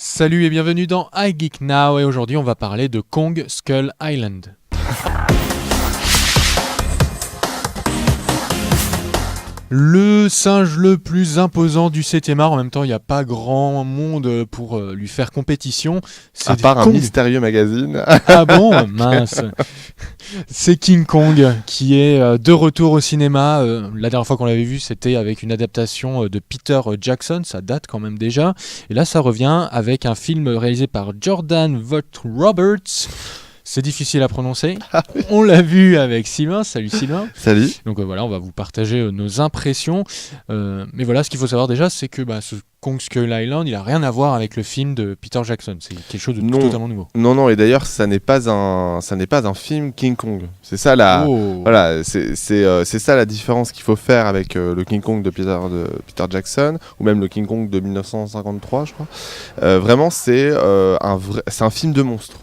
Salut et bienvenue dans iGeek Now et aujourd'hui on va parler de Kong Skull Island. Le singe le plus imposant du 7e art, en même temps il n'y a pas grand monde pour lui faire compétition. C'est à part Kong. Un mystérieux magazine. Ah bon, mince. C'est King Kong qui est de retour au cinéma. La dernière fois qu'on l'avait vu c'était avec une adaptation de Peter Jackson, ça date quand même déjà. Et là ça revient avec un film réalisé par Jordan Vogt-Roberts. C'est difficile à prononcer. On l'a vu avec Sylvain. Salut Sylvain. Salut. Donc voilà, on va vous partager nos impressions. Mais voilà, ce qu'il faut savoir déjà, c'est que ce Kong Skull Island, il n'a rien à voir avec le film de Peter Jackson. C'est quelque chose de totalement nouveau. Non. Et d'ailleurs, ça n'est pas un film King Kong. C'est ça voilà, c'est ça la différence qu'il faut faire avec le King Kong de Peter Jackson ou même le King Kong de 1953, je crois. Vraiment, c'est un film de monstre.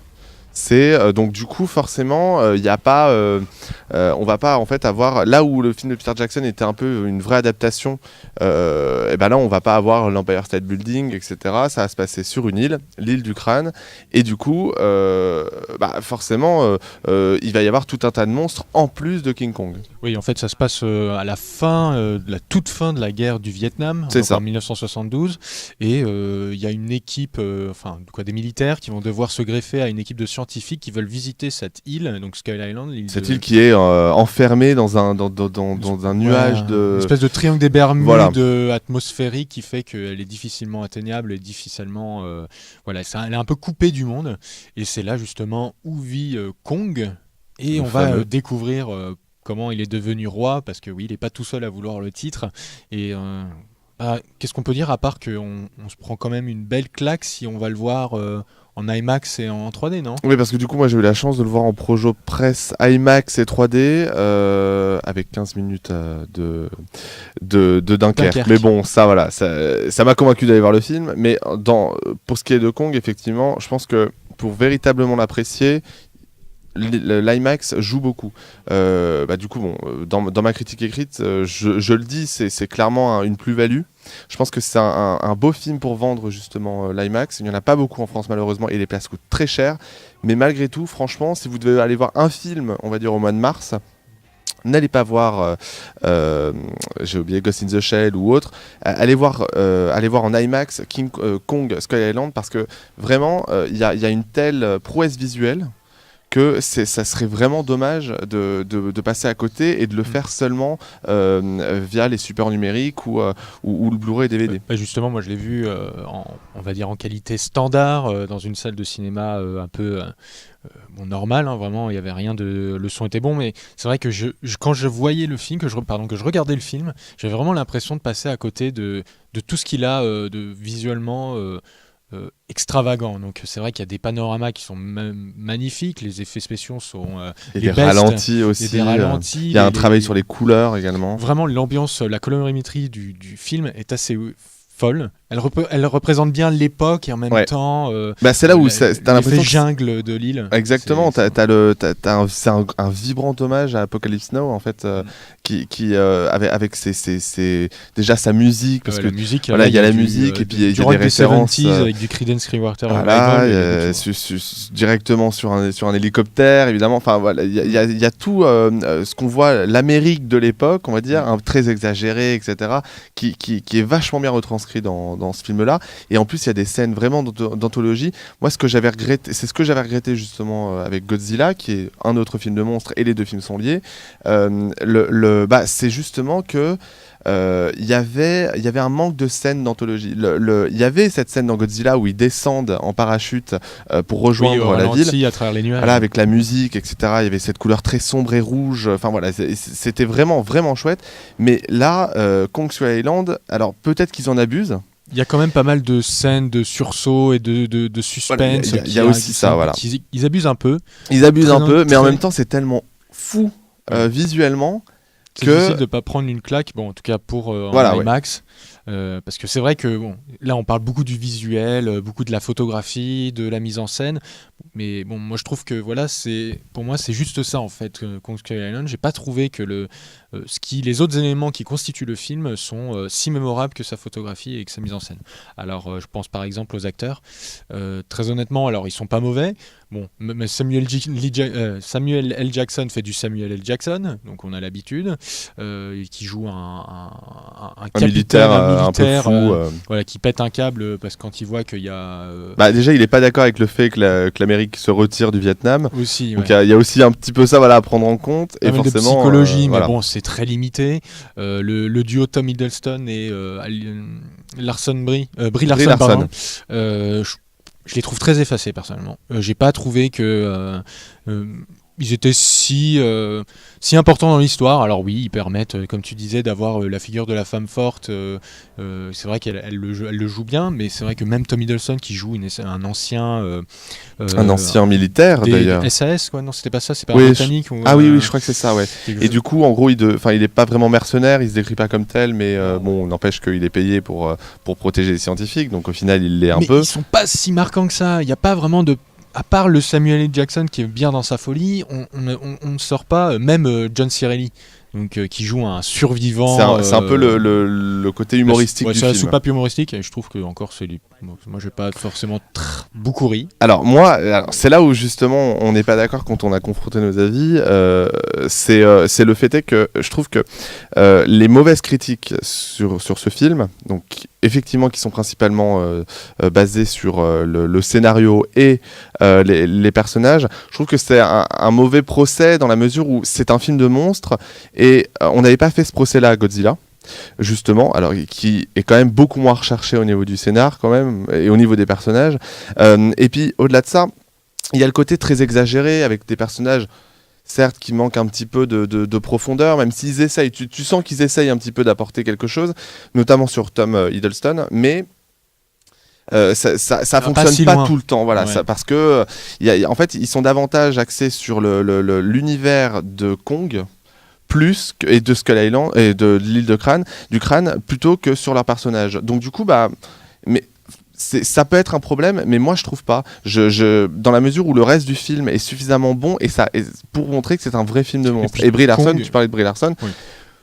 C'est donc du coup forcément il y a pas on va pas en fait avoir là où le film de Peter Jackson était un peu une vraie adaptation et ben là on va pas avoir l'Empire State Building etc. Ça va se passer sur une île, l'île du crâne, et du coup forcément il va y avoir tout un tas de monstres en plus de King Kong. Oui, en fait ça se passe à la fin la toute fin de la guerre du Vietnam, en 1972, et il y a une équipe des militaires qui vont devoir se greffer à une équipe de scientifiques qui veulent visiter cette île, donc Skull Island. Île qui est enfermée dans un nuage de... Une espèce de triangle des Bermudes atmosphérique qui fait qu'elle est difficilement atteignable et difficilement... elle est un peu coupée du monde. Et c'est là justement où vit Kong. Et on va découvrir comment il est devenu roi, parce que oui, il n'est pas tout seul à vouloir le titre. Et... qu'est-ce qu'on peut dire à part qu'on se prend quand même une belle claque si on va le voir en IMAX et en 3D, non ? Oui, parce que du coup, moi j'ai eu la chance de le voir en Projo Press IMAX et 3D avec 15 minutes de Dunkerque. Mais bon, ça m'a convaincu d'aller voir le film. Mais pour ce qui est de Kong, effectivement, je pense que pour véritablement l'apprécier, l'IMAX joue beaucoup. Du coup, dans ma critique écrite, je le dis, c'est clairement une plus-value. Je pense que c'est un beau film pour vendre justement l'IMAX. Il n'y en a pas beaucoup en France malheureusement et les places coûtent très cher. Mais malgré tout, franchement, si vous devez aller voir un film, on va dire au mois de mars, n'allez pas voir, j'ai oublié Ghost in the Shell ou autre, allez voir en IMAX Kong Skull Island, parce que vraiment, il y a une telle prouesse visuelle que ça serait vraiment dommage de passer à côté et de le faire seulement via les supports numériques ou le Blu-ray et DVD. Justement, moi je l'ai vu en qualité standard dans une salle de cinéma un peu normale, vraiment il n'y avait rien le son était bon, mais c'est vrai que quand je voyais le film, que je regardais le film, j'avais vraiment l'impression de passer à côté de tout ce qu'il a de visuellement extravagant. Donc c'est vrai qu'il y a des panoramas qui sont magnifiques, les effets spéciaux sont des ralentis aussi, il y a un travail sur les couleurs également. Vraiment l'ambiance, la colorimétrie du film est assez folle. Elle représente bien l'époque et en même temps c'est là où t'as l'impression jungle de l'île. Exactement, c'est un vibrant hommage à Apocalypse Now en fait, qui avec déjà sa musique, parce que musique, il y a la musique et puis il y a des références avec du Creedence Clearwater directement sur un hélicoptère évidemment. Enfin voilà, il y a tout ce qu'on voit, l'Amérique de l'époque, on va dire, très exagéré, etc., qui est vachement bien retranscrit dans ce film-là. Et en plus, il y a des scènes vraiment d'anthologie. Moi, c'est ce que j'avais regretté justement avec Godzilla, qui est un autre film de monstre, et les deux films sont liés. C'est justement que il y avait un manque de scènes d'anthologie. Il y avait cette scène dans Godzilla où ils descendent en parachute pour rejoindre la ville, à travers les nuages. Voilà, avec la musique, etc. Il y avait cette couleur très sombre et rouge. Enfin voilà, c'était vraiment vraiment chouette. Mais là, Kong Skull Island, alors peut-être qu'ils en abusent. Il y a quand même pas mal de scènes de sursaut et de suspense. Il y a aussi ça, voilà. Ils abusent un peu. Mais en même temps, c'est tellement fou visuellement c'est difficile de ne pas prendre une claque. Bon, en tout cas pour IMAX. Parce que c'est vrai que là on parle beaucoup du visuel, beaucoup de la photographie, de la mise en scène, mais bon, moi je trouve que voilà, pour moi c'est juste ça en fait. Kong Skull Island, j'ai pas trouvé que les autres éléments qui constituent le film sont si mémorables que sa photographie et que sa mise en scène. Alors je pense par exemple aux acteurs. Très honnêtement, alors ils sont pas mauvais. Bon, mais Samuel L. Jackson fait du Samuel L. Jackson, donc on a l'habitude, qui joue un militaire un peu fou, voilà, qui pète un câble parce que quand il voit qu'il y a... déjà, il est pas d'accord avec le fait que l'Amérique se retire du Vietnam. Aussi, donc il y a aussi un petit peu ça à prendre en compte. Et forcément, de psychologie, mais voilà. bon, c'est très limité. Le duo Tom Hiddleston et Brie Larson. Je les trouve très effacés personnellement. J'ai pas trouvé que ils étaient si importants dans l'histoire. Alors oui, ils permettent, comme tu disais, d'avoir la figure de la femme forte. C'est vrai qu'elle le joue bien, mais c'est vrai que même Tom Hiddleston qui joue un ancien militaire d'ailleurs. SAS quoi, non c'était pas ça, c'est pas un britannique. Oui, je crois que c'est ça, ouais. Et du coup, en gros, il est pas vraiment mercenaire, il se décrit pas comme tel, mais bon, n'empêche qu'il est payé pour protéger les scientifiques, donc au final, il l'est un peu. Mais ils sont pas si marquants que ça. Il y a pas vraiment de à part le Samuel L. Jackson qui est bien dans sa folie, on ne sort pas, même John Cirelli, donc, qui joue un survivant. C'est un peu le côté humoristique du film. C'est pas plus humoristique, et je trouve que encore moi j'ai pas forcément beaucoup ri. Alors c'est là où justement on n'est pas d'accord quand on a confronté nos avis. C'est le fait que je trouve que les mauvaises critiques sur ce film, donc effectivement qui sont principalement basées sur le scénario et les personnages, je trouve que c'est un mauvais procès dans la mesure où c'est un film de monstres et on n'avait pas fait ce procès-là à Godzilla. Justement, alors qui est quand même beaucoup moins recherché au niveau du scénar quand même et au niveau des personnages. Et puis au-delà de ça, il y a le côté très exagéré avec des personnages certes qui manquent un petit peu de profondeur, même s'ils essayent. Tu sens qu'ils essayent un petit peu d'apporter quelque chose, notamment sur Tom Hiddleston, mais ça fonctionne pas tout le temps, voilà, ouais. Parce que en fait ils sont davantage axés sur l'univers de Kong. Et de Skull Island et de l'île du crâne plutôt que sur leur personnage. Donc du coup ça peut être un problème, mais moi je trouve pas. Dans la mesure où le reste du film est suffisamment bon et pour montrer que c'est un vrai film de monstre. Et Brie Larson, tu parlais de Brie Larson. Oui.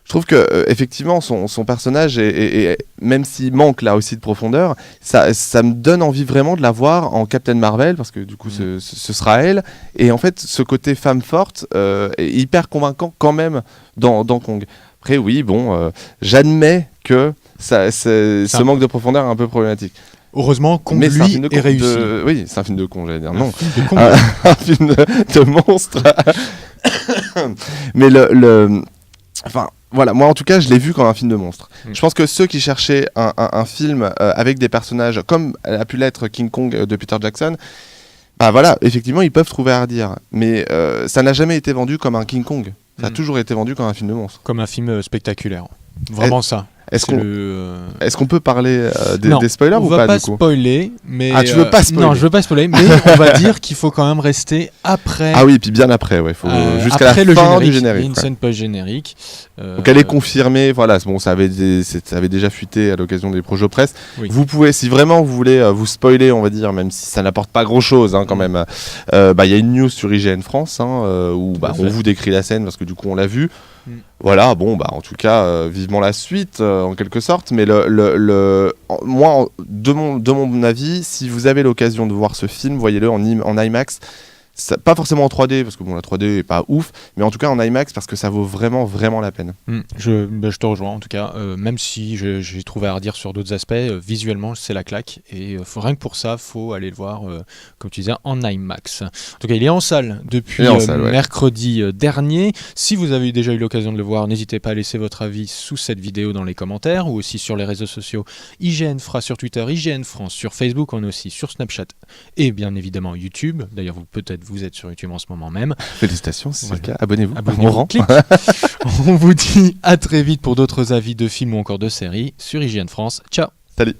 Je trouve que effectivement son personnage est même s'il manque là aussi de profondeur, ça me donne envie vraiment de la voir en Captain Marvel parce que du coup ce sera elle, et en fait ce côté femme forte est hyper convaincant quand même dans Kong. Après oui j'admets que ce manque de profondeur est un peu problématique. Heureusement, Kong, lui, est réussi. Oui, c'est un film de con, j'allais dire. Non, film de con, un film de monstre. Mais enfin, voilà, moi en tout cas, je l'ai vu comme un film de monstre. Je pense que ceux qui cherchaient un film avec des personnages comme a pu l'être King Kong de Peter Jackson, voilà, effectivement, ils peuvent trouver à redire. Mais ça n'a jamais été vendu comme un King Kong. Ça a toujours été vendu comme un film de monstre. Comme un film spectaculaire. Vraiment ça. Est-ce qu'on peut parler des spoilers ou pas, du coup ? On va pas spoiler, mais... Ah, tu veux pas spoiler ? Non, je veux pas spoiler, mais on va dire qu'il faut quand même rester après... Ah oui, et puis bien après, ouais. Faut jusqu'à la fin du générique. Il y a une scène post-générique. Donc elle est confirmée, voilà, bon, ça avait déjà fuité à l'occasion des projets presse. Oui. Vous pouvez, si vraiment vous voulez vous spoiler, on va dire, même si ça n'apporte pas grand-chose quand même, y a une news sur IGN France où on vous décrit la scène parce que du coup on l'a vu. Voilà, en tout cas, vivement la suite, en quelque sorte. Mais moi, de mon avis, si vous avez l'occasion de voir ce film, voyez-le en IMAX. Pas forcément en 3D, parce que la 3D est pas ouf, mais en tout cas en IMAX, parce que ça vaut vraiment, vraiment la peine. Je te rejoins, en tout cas, même si j'ai trouvé à redire sur d'autres aspects, visuellement, c'est la claque, et rien que pour ça, faut aller le voir, comme tu disais, en IMAX. En tout cas, il est en salle depuis mercredi dernier. Si vous avez déjà eu l'occasion de le voir, n'hésitez pas à laisser votre avis sous cette vidéo dans les commentaires, ou aussi sur les réseaux sociaux. IGN Fra sur Twitter, IGN France sur Facebook, on est aussi sur Snapchat, et bien évidemment YouTube. D'ailleurs, vous êtes sur YouTube en ce moment même. Félicitations, c'est le cas. Abonnez-vous. On vous dit à très vite pour d'autres avis de films ou encore de séries sur IGN France. Ciao. Salut.